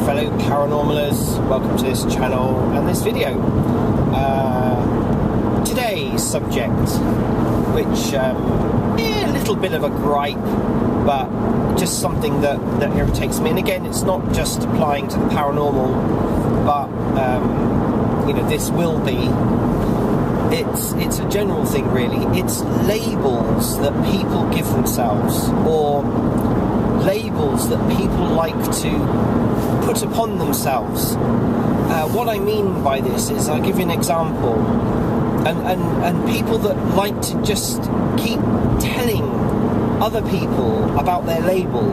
fellow paranormalers, welcome to this channel and this video. Today's subject, which a little bit of a gripe, but just something that irritates me. And again, it's not just applying to the paranormal, but this will be. It's a general thing, really. It's labels that people give themselves, or labels that people like to put upon themselves. What I mean by this is, I'll give you an example, and people that like to just keep telling other people about their label.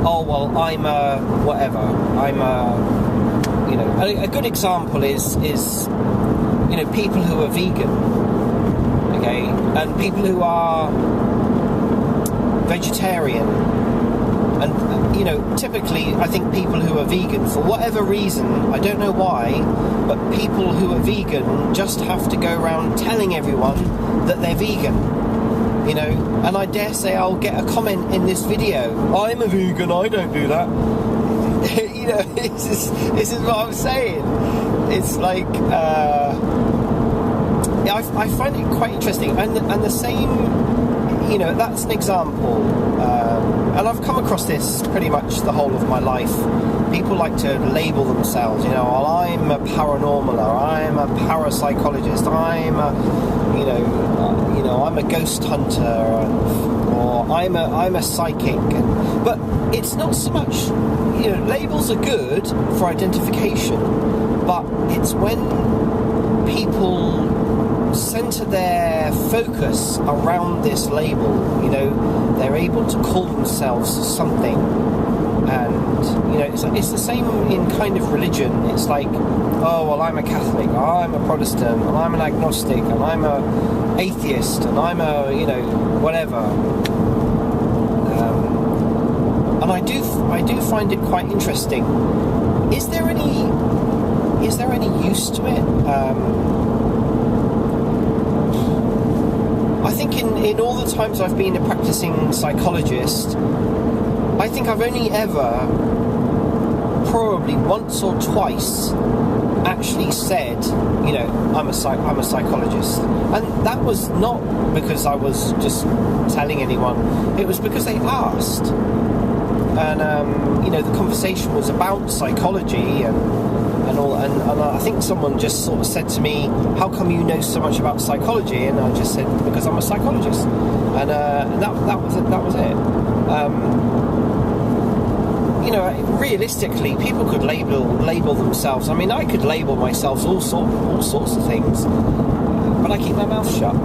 Oh well, I'm a whatever. I'm a good example is people who are vegan, okay, and people who are vegetarian, and typically I think people who are vegan, for whatever reason, I don't know why, but people who are vegan just have to go around telling everyone that they're vegan, and I dare say I'll get a comment in this video, I'm a vegan, I don't do that. This is what I'm saying. It's like I find it quite interesting, and the same, that's an example, and I've come across this pretty much the whole of my life. People like to label themselves, well, I'm a paranormaler, I'm a parapsychologist, I'm I'm a ghost hunter, or I'm a psychic, but it's not so much, labels are good for identification, but it's when people center their focus around this label, they're able to call themselves something, and it's the same in kind of religion. It's like, oh well, I'm a Catholic, I'm a Protestant, and I'm an agnostic, and I'm a atheist, and I'm a whatever, and I do find it quite interesting. Is there any use to it? I think in all the times I've been a practicing psychologist, I think I've only ever, probably once or twice, actually said, I'm a psychologist, and that was not because I was just telling anyone. It was because they asked, and the conversation was about psychology and all, and I think someone just sort of said to me, how come you know so much about psychology? And I just said, because I'm a psychologist, and that was it. Realistically, people could label themselves. I mean, I could label myself all sorts of things, but I keep my mouth shut.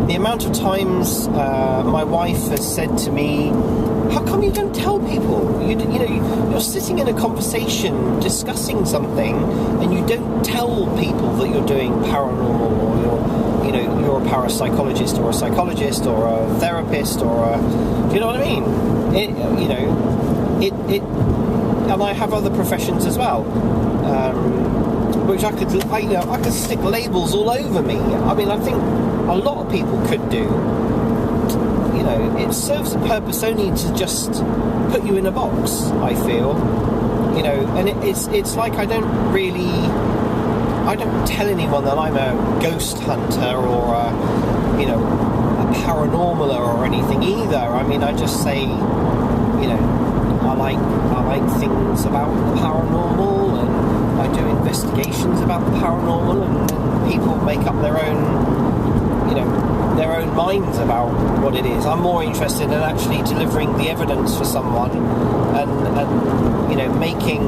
The amount of times my wife has said to me, how come you don't tell people? You're sitting in a conversation discussing something, and you don't tell people that you're doing paranormal, or you're a parapsychologist, or a psychologist, or a therapist, or do you know what I mean? And I have other professions as well, which I could stick labels all over me. I mean, I think a lot of people could do. It serves a purpose only to just put you in a box, I feel. And it's like I don't tell anyone that I'm a ghost hunter, or a paranormaler or anything either. I mean, I just say, I like things about the paranormal, and I do investigations about the paranormal, and people make up their own minds about what it is. I'm more interested in actually delivering the evidence for someone, and making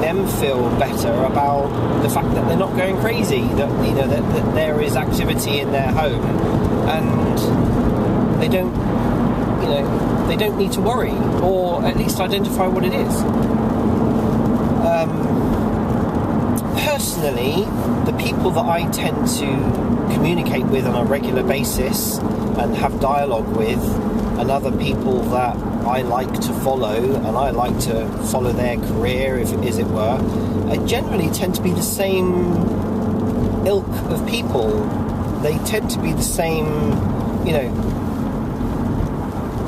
them feel better about the fact that they're not going crazy, that that there is activity in their home, and they don't need to worry, or at least identify what it is. Personally, the people that I tend to communicate with on a regular basis and have dialogue with, and other people that I like to follow, and I like to follow their career, as it were, generally tend to be the same ilk of people. They tend to be the same,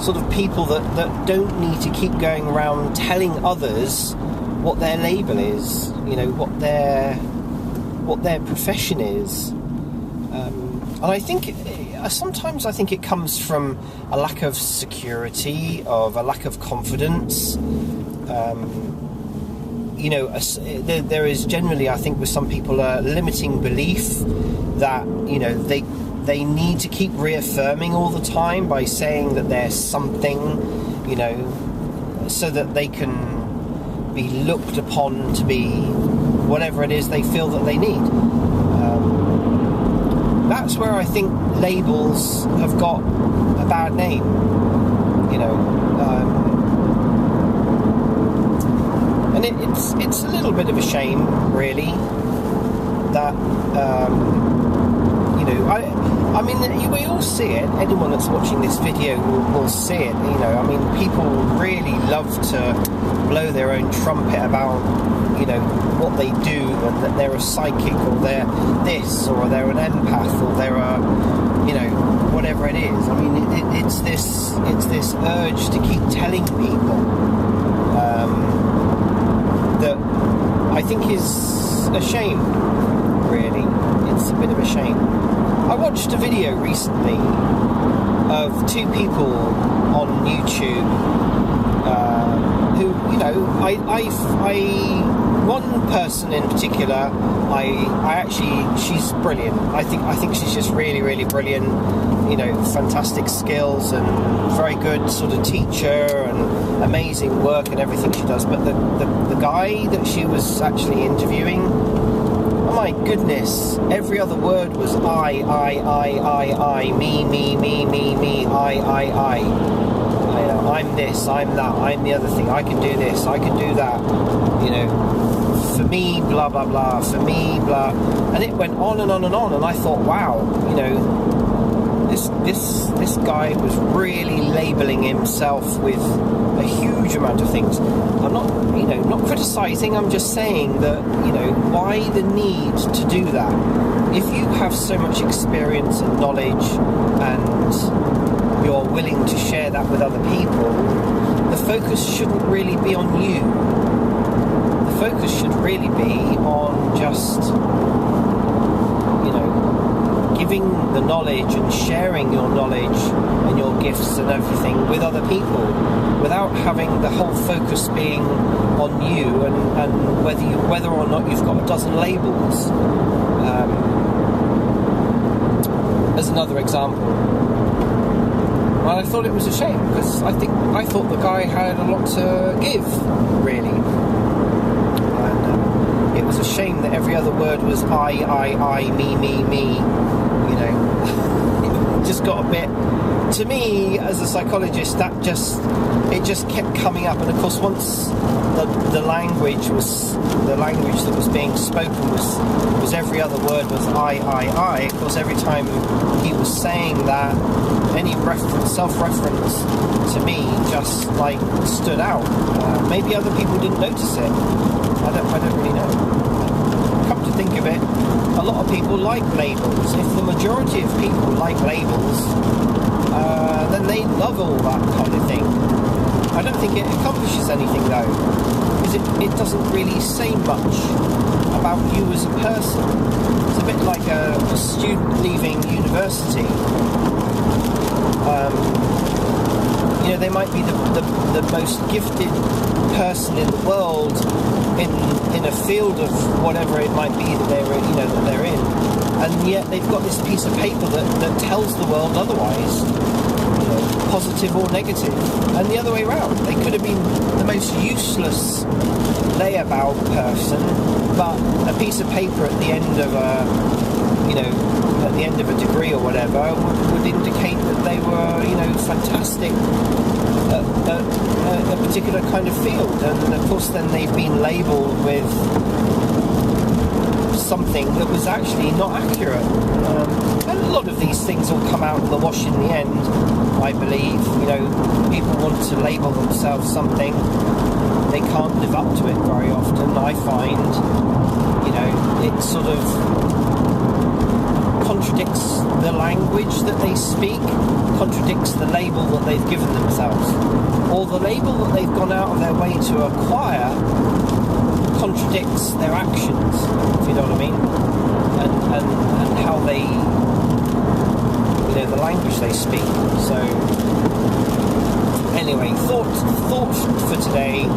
sort of people that don't need to keep going around telling others what their label is, you know, what their profession is. And I think sometimes it comes from a lack of security, of a lack of confidence. You know, there is generally, I think, with some people, a limiting belief that, you know, they need to keep reaffirming all the time by saying that they're something, you know, so that they can be looked upon to be whatever it is they feel that they need. That's where I think labels have got a bad name, you know. And it's a little bit of a shame, really, that you know, I mean, we all see it. Anyone that's watching this video will see it. You know, I mean, people really love to blow their own trumpet about, you know, what they do, and that they're a psychic, or they're this, or they're an empath, or they're a, you know, whatever it is. I mean, it's this urge to keep telling people that I think is a shame. Really, it's a bit of a shame. I watched a video recently of two people on YouTube who, you know, one person in particular, she's brilliant. I think she's just really, really brilliant. You know, fantastic skills and very good sort of teacher and amazing work and everything she does. But the guy that she was actually interviewing, oh my goodness, every other word was I, me, I. I'm this, I'm that, I'm the other thing, I can do this, I can do that, you know, for me, blah, blah, blah, for me, blah. And it went on and on and on, and I thought, wow, you know, this guy was really labelling himself with a huge amount of things. I'm not, you know, not criticising, I'm just saying that, you know, why the need to do that? If you have so much experience and knowledge and you're willing to share that with other people, the focus shouldn't really be on you. The focus should really be on just, you know, giving the knowledge and sharing your knowledge and your gifts and everything with other people, without having the whole focus being on you and whether or not you've got a dozen labels. As another example, and I thought it was a shame, because I thought the guy had a lot to give, really. And it was a shame that every other word was I, me, you know. It just got a bit, to me, as a psychologist, it just kept coming up. And of course, once the language that was being spoken was every other word was I. Of course, every time he was saying that, any self-reference to me just like stood out. Maybe other people didn't notice it. I don't really know. Come to think of it, a lot of people like labels. If the majority of people like labels, then they love all that kind of thing. I don't think it accomplishes anything though, because it doesn't really say much about you as a person. It's a bit like a student leaving university. You know, they might be the most gifted person in the world in a field of whatever it might be that they're in, and yet they've got this piece of paper that tells the world otherwise, you know, positive or negative, and the other way around. They could have been the most useless layabout person, but a piece of paper at the end of a degree or whatever would indicate that they were, you know, fantastic at a particular kind of field. And of course then they've been labelled with something that was actually not accurate. And a lot of these things will come out in the wash in the end, I believe. You know, people want to label themselves something, they can't live up to it very often, I find. You know, it's sort of contradicts the language that they speak, contradicts the label that they've given themselves, or the label that they've gone out of their way to acquire contradicts their actions, if you know what I mean, and how they, the language they speak. So anyway, thought for today.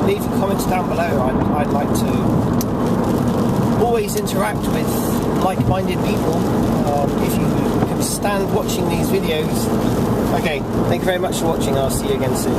Leave a comment down below. I'd like to always interact with like-minded people. If you can stand watching these videos. Okay, thank you very much for watching. I'll see you again soon.